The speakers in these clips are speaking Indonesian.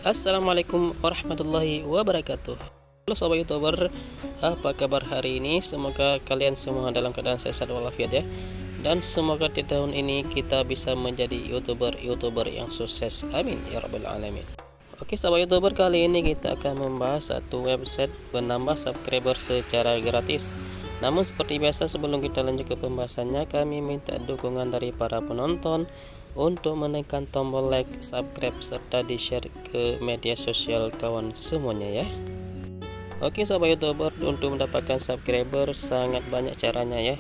Assalamualaikum warahmatullahi wabarakatuh. Halo sobat youtuber, apa kabar hari ini? Semoga kalian semua dalam keadaan sehat walafiat ya. Dan semoga di tahun ini kita bisa menjadi youtuber yang sukses. Amin ya rabbal alamin. Oke sobat youtuber, kali ini kita akan membahas satu website penambah subscriber secara gratis. Namun seperti biasa, sebelum kita lanjut ke pembahasannya, kami minta dukungan dari para penonton untuk menekan tombol like, subscribe, serta di-share ke media sosial kawan semuanya ya. Oke sobat youtuber, untuk mendapatkan subscriber sangat banyak caranya ya.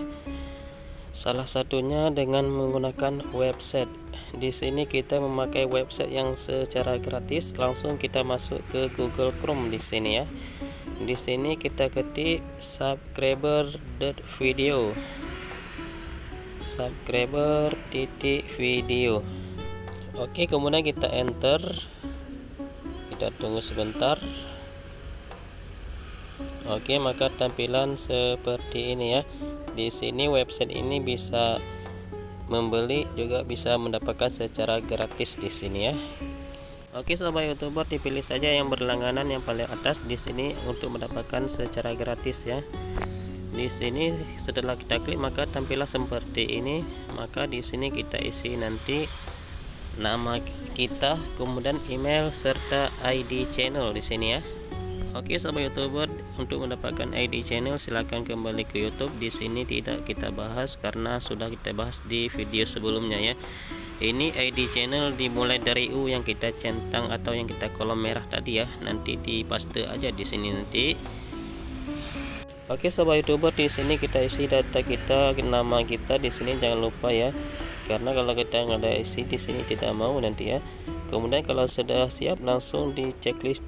Salah satunya dengan menggunakan website. Di sini kita memakai website yang secara gratis. Langsung kita masuk ke Google Chrome di sini ya. Di sini kita ketik subscriber.video. subscriber.video. Oke, kemudian kita enter, kita tunggu sebentar. Oke, maka tampilan seperti ini ya. Di sini website ini bisa membeli, juga bisa mendapatkan secara gratis di sini ya. Oke sobat youtuber, dipilih saja yang berlangganan yang paling atas di sini untuk mendapatkan secara gratis ya. Di sini setelah kita klik maka tampilan seperti ini. Maka di sini kita isi nanti nama kita, kemudian email serta ID channel di sini ya. Oke sobat youtuber, untuk mendapatkan ID channel silahkan kembali ke YouTube. Di sini tidak kita bahas karena sudah kita bahas di video sebelumnya ya. Ini ID channel dimulai dari U yang kita centang atau yang kita kolom merah tadi ya. Nanti dipaste aja di sini nanti. Oke sobat youtuber, di sini kita isi data kita, nama kita di sini jangan lupa ya. Karena kalau kita nggak ada isi di sini tidak mau nanti ya. Kemudian kalau sudah siap langsung di checklist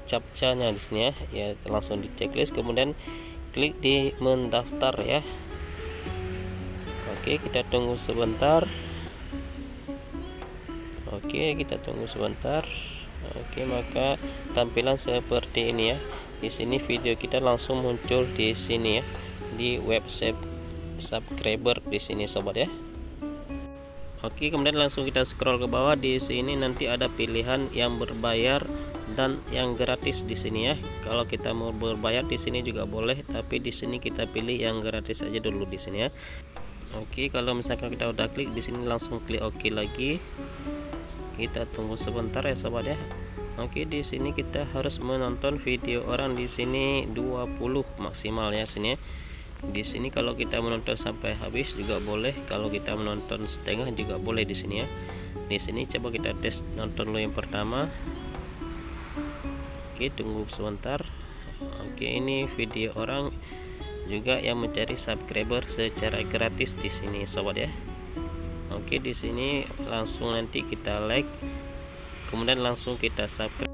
captcha-nya di sini ya. Ya langsung di checklist, kemudian klik di mendaftar ya. Oke, kita tunggu sebentar. Oke, kita tunggu sebentar. Oke, maka tampilan seperti ini ya. Di sini video kita langsung muncul di sini ya, di website subscriber di sini sobat ya. Oke, kemudian langsung kita scroll ke bawah. Di sini nanti ada pilihan yang berbayar dan yang gratis di sini ya. Kalau kita mau berbayar di sini juga boleh, tapi di sini kita pilih yang gratis aja dulu di sini ya. Oke, kalau misalkan kita udah klik di sini langsung klik OK lagi. Kita tunggu sebentar ya sobat ya. Oke, di sini kita harus menonton video orang di sini 20 maksimal ya sini ya. Di sini kalau kita menonton sampai habis juga boleh, kalau kita menonton setengah juga boleh di sini ya. Di sini coba kita tes nonton dulu yang pertama. Oke, tunggu sebentar. Oke, ini video orang juga yang mencari subscriber secara gratis di sini sobat ya. Oke, di sini langsung nanti kita like, kemudian langsung kita subscribe,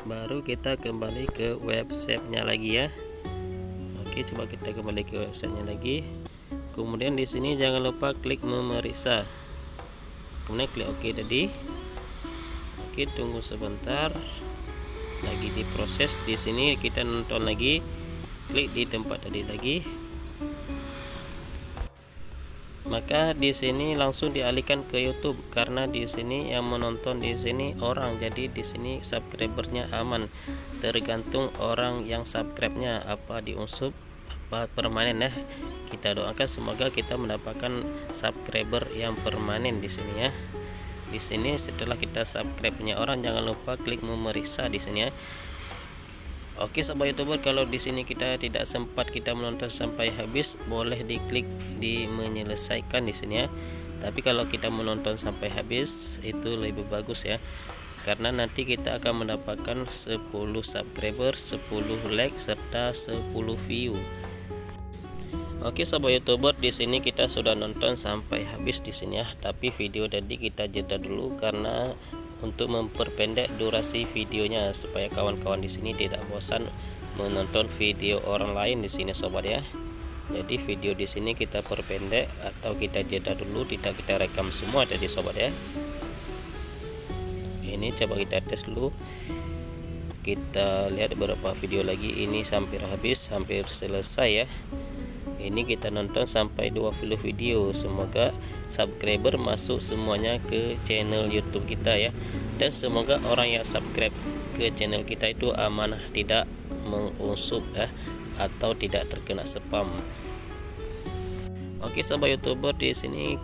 baru kita kembali ke websitenya lagi ya. Oke, coba kita kembali ke websitenya lagi. Kemudian di sini jangan lupa klik memeriksa, kemudian klik OK tadi. Oke, tunggu sebentar, lagi diproses. Di sini kita nonton lagi, klik di tempat tadi lagi. Maka di sini langsung dialihkan ke YouTube karena di sini yang menonton di sini orang, jadi di sini subscribernya aman. Tergantung orang yang subscribe-nya apa diunsub apa permanen ya. Kita doakan semoga kita mendapatkan subscriber yang permanen di sini ya. Di sini setelah kita subscribe-nya orang jangan lupa klik memeriksa di sini ya. Oke sobat youtuber, kalau di sini kita tidak sempat kita menonton sampai habis, boleh diklik di menyelesaikan di sini ya. Tapi kalau kita menonton sampai habis itu lebih bagus ya, karena nanti kita akan mendapatkan 10 subscriber, 10 like serta 10 view. Oke sobat youtuber, di sini kita sudah nonton sampai habis di sini ya. Tapi video tadi kita jeda dulu karena untuk memperpendek durasi videonya supaya kawan-kawan di sini tidak bosan menonton video orang lain di sini sobat ya. Jadi video di sini kita perpendek atau kita jeda dulu, tidak kita rekam semua tadi sobat ya. Ini coba kita tes dulu. Kita lihat beberapa video lagi, ini hampir habis, hampir selesai ya. Ini kita nonton sampai 20 video. Semoga subscriber masuk semuanya ke channel YouTube kita ya. Dan semoga orang yang subscribe ke channel kita itu amanah, tidak mengusup ya, atau tidak terkena spam. Oke sahabat YouTuber, di sini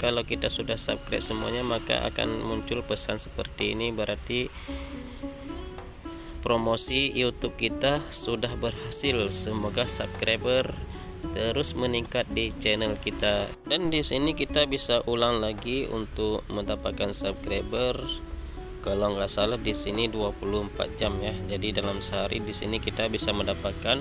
kalau kita sudah subscribe semuanya maka akan muncul pesan seperti ini, berarti promosi YouTube kita sudah berhasil. Semoga subscriber terus meningkat di channel kita. Dan di sini kita bisa ulang lagi untuk mendapatkan subscriber. Kalau nggak salah di sini 24 jam ya. Jadi dalam sehari di sini kita bisa mendapatkan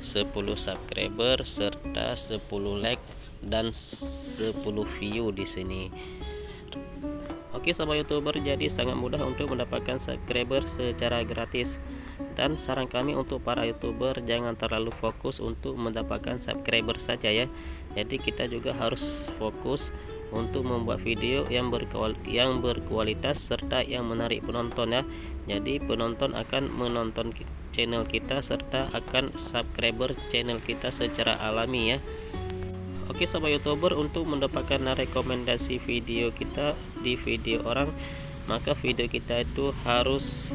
10 subscriber serta 10 like dan 10 view di sini. Oke sahabat YouTuber, jadi sangat mudah untuk mendapatkan subscriber secara gratis. Dan saran kami untuk para YouTuber, jangan terlalu fokus untuk mendapatkan subscriber saja ya. Jadi kita juga harus fokus untuk membuat video yang berkualitas serta yang menarik penonton ya. Jadi penonton akan menonton channel kita serta akan subscriber channel kita secara alami ya. Oke sahabat YouTuber, untuk mendapatkan rekomendasi video kita di video orang, maka video kita itu harus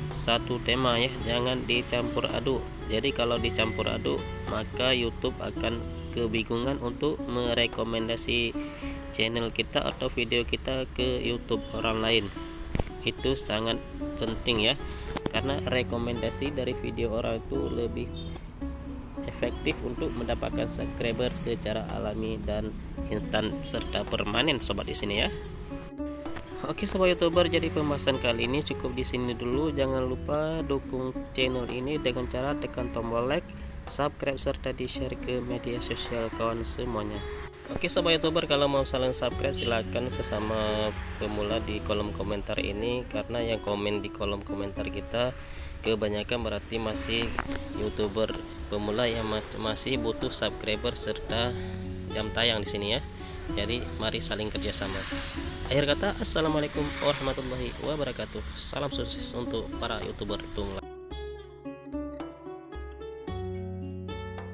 satu tema ya, jangan dicampur aduk. Jadi kalau dicampur aduk maka YouTube akan kebingungan untuk merekomendasi channel kita atau video kita ke YouTube orang lain. Itu sangat penting ya, karena rekomendasi dari video orang itu lebih efektif untuk mendapatkan subscriber secara alami dan instan serta permanen sobat di sini ya. Oke sobat YouTuber, jadi pembahasan kali ini cukup di sini dulu. Jangan lupa dukung channel ini dengan cara tekan tombol like, subscribe serta di-share ke media sosial kawan semuanya. Oke sobat YouTuber, kalau mau saling subscribe silahkan sesama pemula di kolom komentar ini, karena yang komen di kolom komentar kita kebanyakan berarti masih YouTuber pemula yang masih butuh subscriber serta jam tayang di sini ya. Jadi mari saling kerjasama. Akhir kata, assalamualaikum warahmatullahi wabarakatuh. Salam sukses untuk para YouTuber pemula.